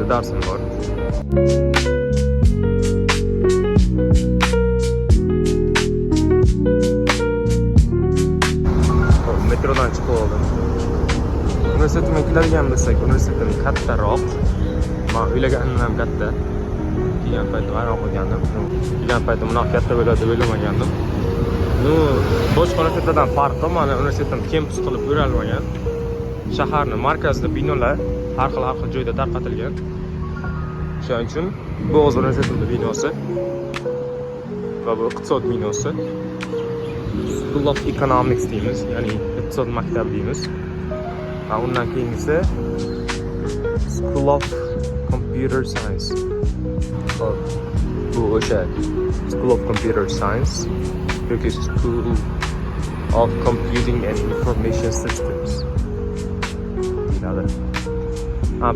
universitetida darsim bor. Metrodan chiqib oldim. Universitetimga keladigan bo'lsak, universitetim kattaroq. Men o'ylaganimdan ham katta. Kelgan paytim hayron qolgandim. Kelgan paytim bunaqa katta bo'ladi deb o'ylamagandim. Boshqa universitetlardan farqi, mana universitetim kampus qilib o'ralmagan. Shaharning markazida binolar har xil joyda tarqatilgan. Shuning uchun bu o'z universitetimning binosi va bu iqtisod binosi. School of Economics deymiz, ya'ni iqtisod maktabi deymiz. Va undan keyingisi School of Computer Science. Bu o'sha School of Computer Science yoki School of Computing and Information Systems.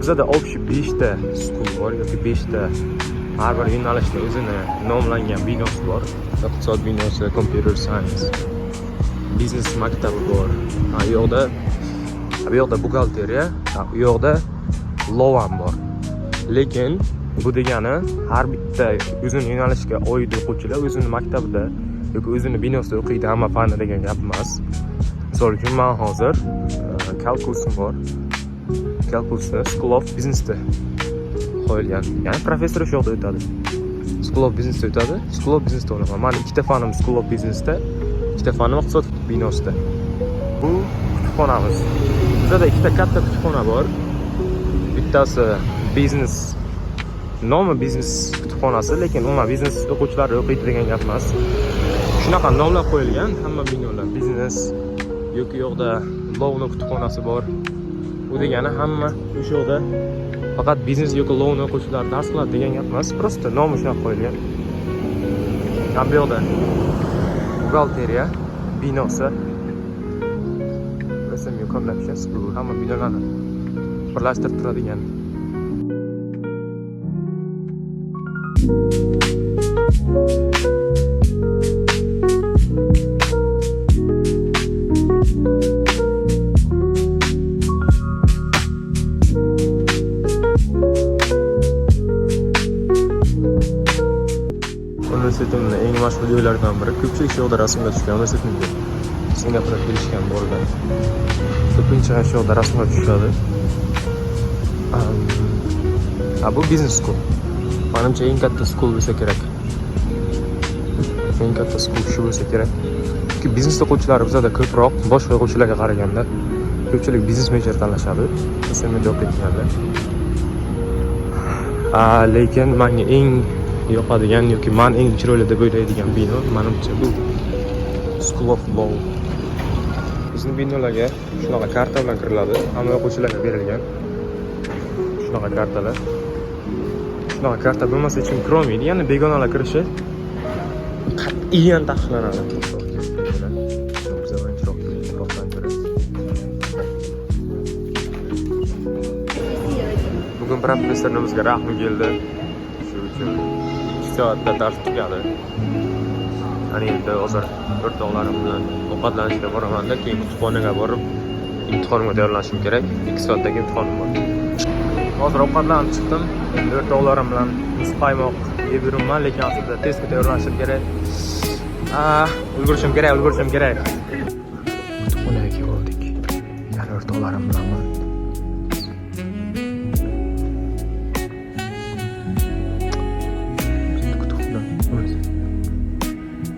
Bizda общий 5 ta school bor yoki 5 ta har bir yo'nalishda o'zini nomlangan binosi bor. Iqtisod binosi, Computer Science, Business maktabi bor. Bu yoqda buxgalteriya, bu yoqda law ham bor. Lekin bu degani har bitta o'zini yo'nalishga oid o'quvchilar o'zini maktabida yoki o'zini binosida o'qiydi hamma fanni degan gap emas. Misol uchun men hozir kalkulsim bor. Kalkulsni School of Businessda qo'yilgan. Ya'ni professor shu yoqda o'tadi. School of Businessda o'tadi. School of Businessda o'qiyman. Men ikkita fanim School of Businessda, ikkita fanim iqtisod binosida. Bu kutubxonamiz. Bizda ikkita katta kutubxona bor. Bittasi business, nomi business kutubxonasi, lekin umuman biznes o'quvchilari o'qiydi degan gap emas. Shunaqa nomlar qo'yilgan hamma binolar. Business yoki yo'qda lowning kutubxonasi bor. Bu degani hamma o'sha yoqda faqat biznes yoki lowni o'quvchilari dars qiladi degan gap emas. Prosta nomi shunaqa qo'yilgan. Ham bu yoqda buxgalteriya binosi. SMU Connection School hamma binolarni birlashtirib turadigan. Universitetimning eng mashhur joylaridan biri ko'pchilik shu yoqda rasmga tushgan. Universitetimga Singapurga kelishgan bo'lgan. Ko'pincha shu yoqda rasmga tushadi. Bu business school. Menimcha eng katta school bo'lsa kerak. Eng katta school shu bo'lsa kerak. Chunki biznes o'quvchilari bizda ko'proq boshqa o'quvchilarga qaraganda ko'pchilik biznes major tanlashadi. SMUda o'qiyotganlar. Lekin menga eng yoqadigan yoki men eng chiroyli deb o'ylaydigan bino menimcha bu School of Law. Bizning binolarga shunaqa karta bilan kiriladi. Hamma o'quvchilarga berilgan. Shunaqa kartalar. Shunaqa karta bo'lmasa hech kim kirolmaydi. Ya'ni begonalar kirishi qat'iyan taqiqlanadi. Bugun professorimizga rahmi keldi. Shu uchun 2 soatda dars tugadi. Ana endi hozir o'rtoqlarim bilan ovqatlanishga boraman-da, keyin kutubxonaga borib imtihonga tayyorlanishim kerak. 2 soatdagi imtihonim bor. Hozir ovqatlanib chiqdim. Endi o'rtoqlarim bilan qaymoq yeb yuribman, lekin aslida testga tayyorlanishim kerak. Ulgurishim kerak. Kutubxonaga keldik. Yana o'rtoqlarim bilanman.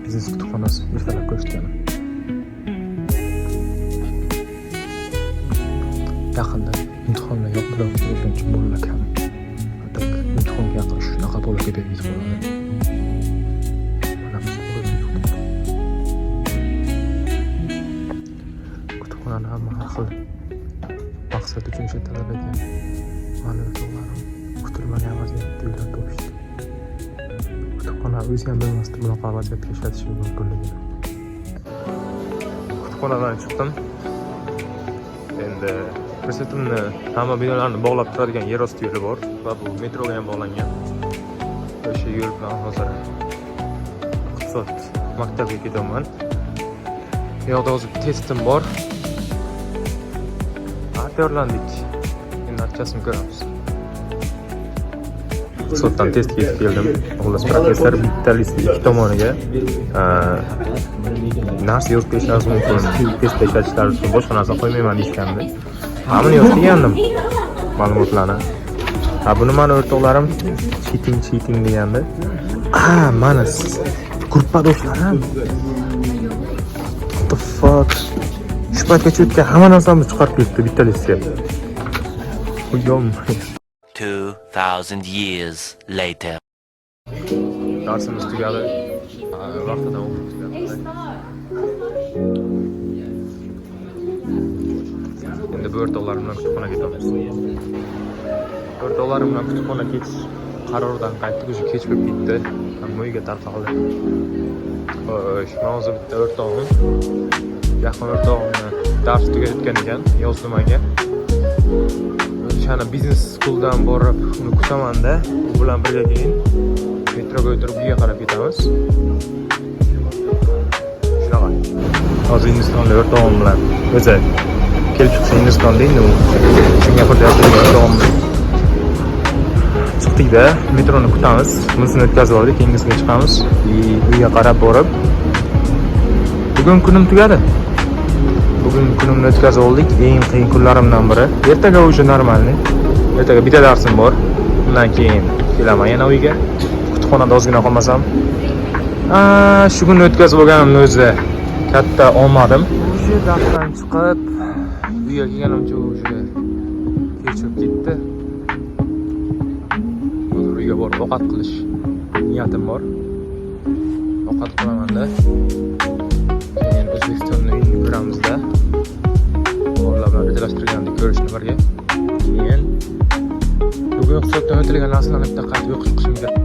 Biznes kutubxonasi ertalab ko'rsatgan. Yaqinda imtihonlar yopiloq bo'lgancha bolalar kam. Hatto imtihonga yaqin shunaqa bola ketadi imtihonlar. Mana biz kutubxonani hamma har xil maqsad uchun ishlatar ekan. Mana o'rtoqlarim kutilmagan vaziyatda uylar topishdi. Kutubxona o'zi ham bilmasdi bunaqa vaziyatga ishlatishi mumkinligini. Kutubxonadan chiqdim. Endi universitetimni hamma binolarni bog'lab turadigan yer osti yo'li bor va bu metroga ham bog'langan. O'sha yo'l bilan hozir iqtisod maktabiga ketaman. Bu yoqda hozir testim bor. Tayyorlandik. Endi natijasini ko'ramiz. iqtisoddan testga yetib keldim. Xullas, professor bitta listni ikki tomoniga narsa yozib berishlari mumkin. Testda ishlatishlari uchun boshqa narsa qo'ymayman deyishgandi. Hamma yozib kelgandim ma'lumotlarni. Buni mani o'rtoqlarim cheating degandi. Mana gruppadoshlarim. What the fuck? Shu paytgacha o'tgan hamma narsamni chiqarib ketdi bitta listga. 2000 years later. Darsimiz tugadi. Vaqtida o'qib tugadi. Endi bu o'rtoqlarim bilan kutubxonaga ketamiz. O'rtoqlarim bilan kutubxonaga ketish qaroridan qaytdik, o'sha kech bo'lib ketdi. Hamma uyga tarqaldi. Xo'sh, hozir bitta o'rtog'im, yaqin o'rtog'imni dars tugatgan ekan, yozdi menga. O'shani biznes schooldan borib uni kutaman-da, u bilan birga keyin metroga o'tirib uyga qarab ketamiz. Shunaqa. Hozir Hindistonlik o'rtog'im bilan o'zi kelib chiqsa Hindistonda endi u Singapurda yashagan o'rtog'im. Chiqdik-da, metroni kutamiz. Bizni o'tkazib oldik, keyingisiga chiqamiz. Uyga qarab borib bugun kunim tugadi. Bugun kunimni o'tkazib oldik. Eng qiyin kunlarimdan biri. Ertaga o'sha normalniy. Ertaga bitta darsim bor. Undan keyin kelaman yana uyga. Kutubxonada ozgina qolmasam. Shu kunni o'tkazib olganimni o'zi katta omadim. O'sha darsdan chiqib uyga kelganimcha o'sha kechib ketdi. Hozir uyga borib ovqat qilish niyatim bor. Ovqat qilaman-da. Keyin O'zbekistonni uyini ko'ramizda. O'g'irlar bilan rejalashtirgandek ko'rishni birga. Keyin bugun hisobdan o'tilgan narsalarni bitta qaytib o'qishim kerak.